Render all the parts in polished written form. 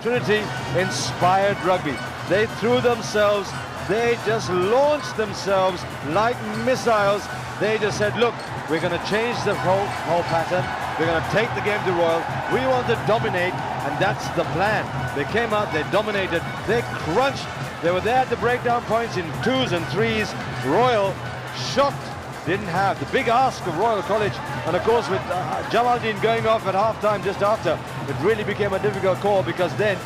Trinity inspired rugby. They threw themselves, they just launched themselves like missiles. They just said, look, we're going to change the whole pattern. We're going to take the game to Royal. We want to dominate, and that's the plan. They came out, they dominated, they crunched. They were there at the breakdown points in 2s and 3s. Royal, shocked, didn't have the big ask of Royal College. And of course, with Jamaldeen going off at half-time just after, it really became a difficult call, because then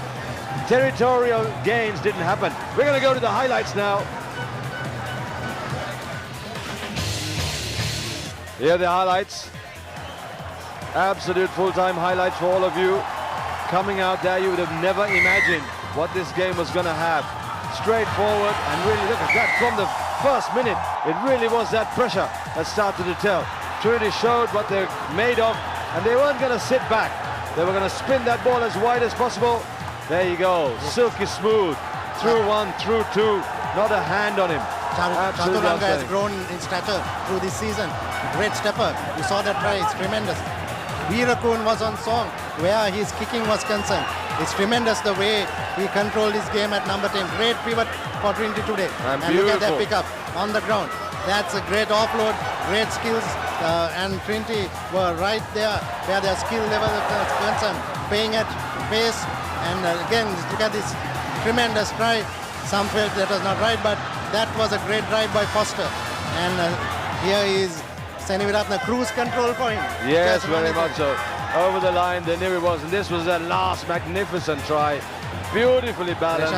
territorial gains didn't happen. We're going to go to the highlights now. Here are the highlights. Absolute full-time highlights for all of you. Coming out there, you would have never imagined what this game was going to have. Straightforward, and really look at that from the first minute. It really was that pressure that started to tell. Trinity showed what they're made of, and they weren't going to sit back. They were going to spin that ball as wide as possible. There you go, silky smooth, through one, through two, not a hand on him. Chaturanga has grown in stature through this season. Great stepper. You saw that try, it's tremendous. Veerakun was on song where his kicking was concerned. It's tremendous the way he controlled his game at number 10. Great pivot for Trinity today. And look at that pickup on the ground. That's a great offload, great skills, and Trinity were right there where their skill level is concerned, paying at pace. And again, look at this tremendous try. Some felt that was not right, but that was a great drive by Foster. And here is Seneviratne, cruise control for him. Yes, very much so. Over the line, they knew it was. And this was their last magnificent try. Beautifully balanced.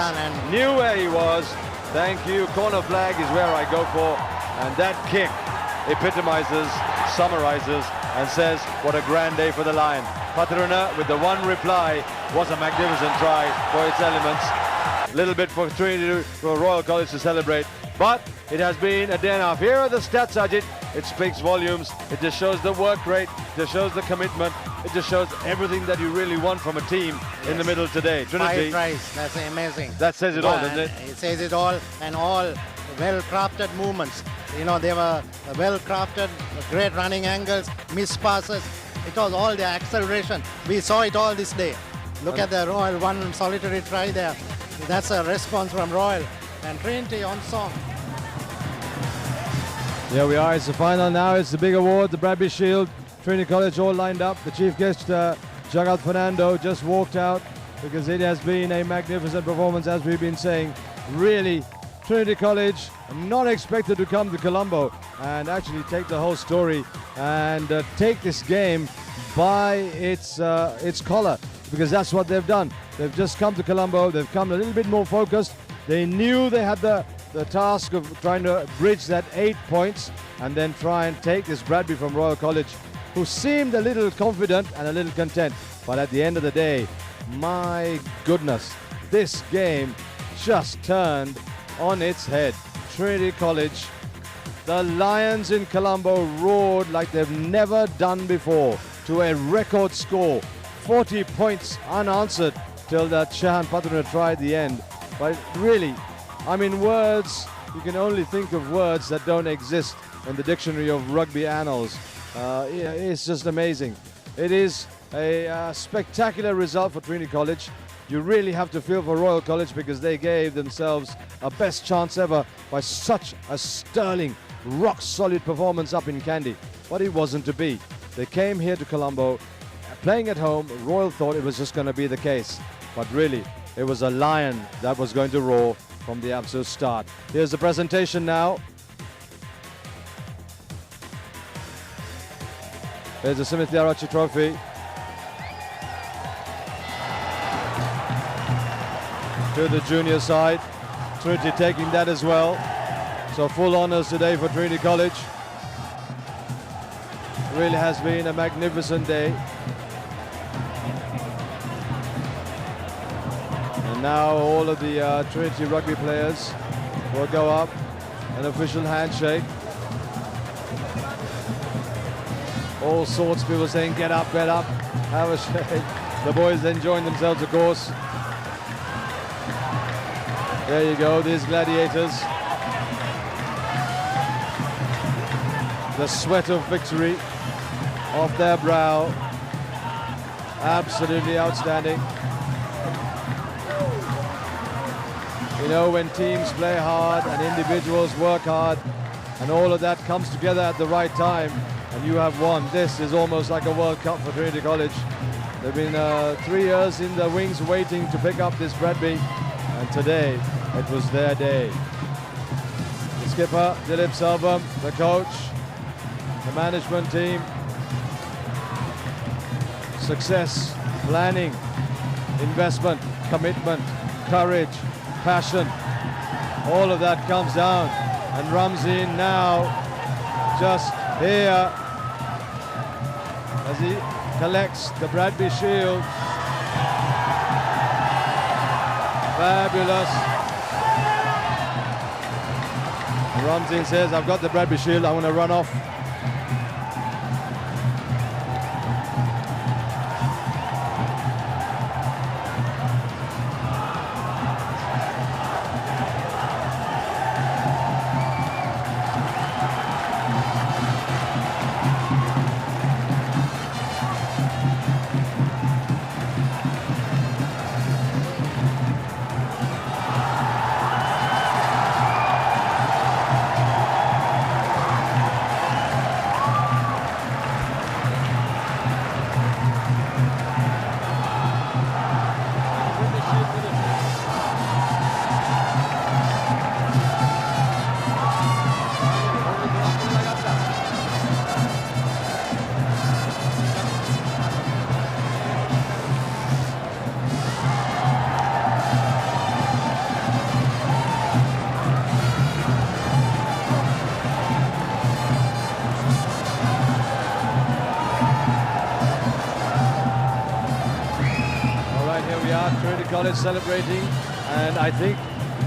Knew where he was. Thank you. Corner flag is where I go for. And that kick epitomizes, summarizes, and says, what a grand day for the Lion. Patruna, with the one reply, was a magnificent try for its elements. A little bit for Trinity, for Royal College to celebrate. But it has been a day and a half. Here are the stats, Ajit. It speaks volumes. It just shows the work rate. It just shows the commitment. It just shows everything that you really want from a team in the middle today. Trinity. 5 tries. That's amazing. That says it all, doesn't it? It says it all, and all well-crafted movements. You know, they were well-crafted, great running angles, missed passes. It was all the acceleration. We saw it all this day. Look at the Royal one solitary try there. That's a response from Royal. And Trinity on song. Here we are, it's the final now. It's the big award, the Bradby Shield. Trinity College all lined up. The chief guest, Jagat Fernando, just walked out because it has been a magnificent performance, as we've been saying. Really, Trinity College not expected to come to Colombo and actually take the whole story and take this game by its collar, because that's what they've done. They've just come to Colombo. They've come a little bit more focused. They knew they had the task of trying to bridge that 8 points and then try and take this Bradby from Royal College, who seemed a little confident and a little content. But at the end of the day, my goodness, this game just turned on its head. Trinity College, the Lions in Colombo roared like they've never done before to a record score. 40 points unanswered till that Shahan Patruna tried the end. But really, I mean, words, you can only think of words that don't exist in the dictionary of rugby annals. It's just amazing. It is a spectacular result for Trinity College. You really have to feel for Royal College, because they gave themselves a best chance ever by such a sterling, rock-solid performance up in Kandy. But it wasn't to be. They came here to Colombo, playing at home. Royal thought it was just going to be the case. But really, it was a lion that was going to roar from the absolute start. Here's the presentation now. There's the Simith Diarachi Trophy. To the junior side. Trinity taking that as well. So full honours today for Trinity College. Really has been a magnificent day. And now all of the Trinity rugby players will go up. An official handshake. All sorts of people saying, get up, have a shake. The boys enjoying themselves, of course. There you go, these gladiators. The sweat of victory off their brow. Absolutely outstanding. You know, when teams play hard and individuals work hard and all of that comes together at the right time, and you have won. This is almost like a World Cup for Trinity College. They've been 3 years in the wings waiting to pick up this Bradby, and today it was their day. The skipper, Dilip Selvam, the coach, the management team, success, planning, investment, commitment, courage, passion, all of that comes down and runs in now, just here, as he collects the Bradby Shield. Fabulous. Ramzin says, I've got the Bradby Shield, I want to run off. Trinity College celebrating, and I think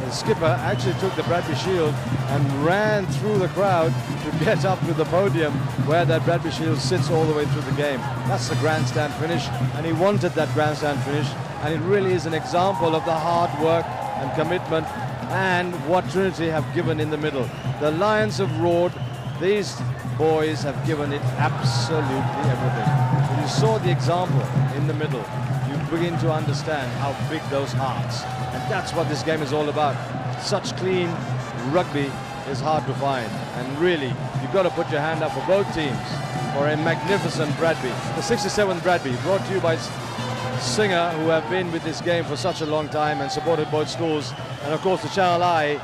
the skipper actually took the Bradby Shield and ran through the crowd to get up to the podium where that Bradby Shield sits all the way through the game. That's the grandstand finish, and he wanted that grandstand finish, and it really is an example of the hard work and commitment and what Trinity have given in the middle. The Lions have roared. These boys have given it absolutely everything. When you saw the example in the middle, you begin to understand how big those hearts, and that's what this game is all about. Such clean rugby is hard to find, and really you've got to put your hand up for both teams for a magnificent Bradby. The 67th Bradby, brought to you by Singer, who have been with this game for such a long time and supported both schools, and of course the Channel I,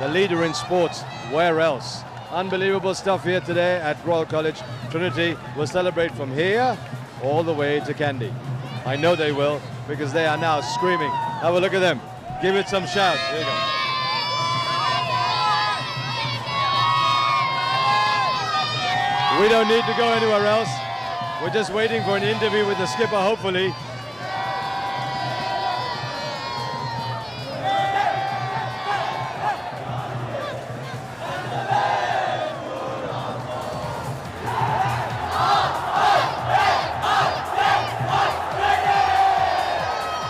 the leader in sports. Where else? Unbelievable stuff here today at Royal College. Trinity will celebrate from here all the way to Kandy. I know they will, because they are now screaming. Have a look at them. Give it some shout. There you go. We don't need to go anywhere else. We're just waiting for an interview with the skipper, hopefully.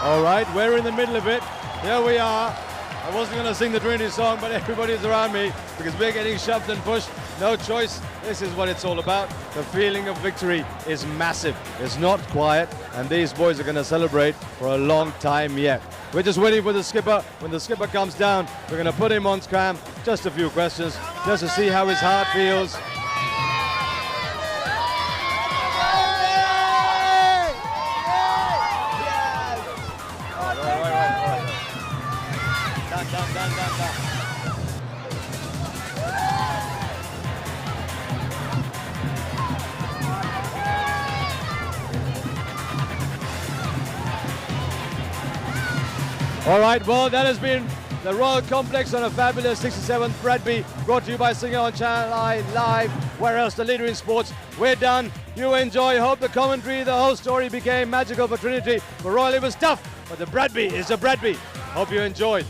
All right, we're in the middle of it. Here we are. I wasn't going to sing the Trinity song, but everybody's around me because we're getting shoved and pushed. No choice. This is what it's all about. The feeling of victory is massive. It's not quiet, and these boys are going to celebrate for a long time yet. We're just waiting for the skipper. When the skipper comes down, we're going to put him on scram. Just a few questions, just to see how his heart feels. All right, well, that has been the Royal Complex on a fabulous 67th Bradby, brought to you by Singer on Channel I Live. Where else? The leader in sports. We're done. You enjoy. Hope the commentary, the whole story became magical for Trinity. For Royal, it was tough, but the Bradby is a Bradby. Hope you enjoyed.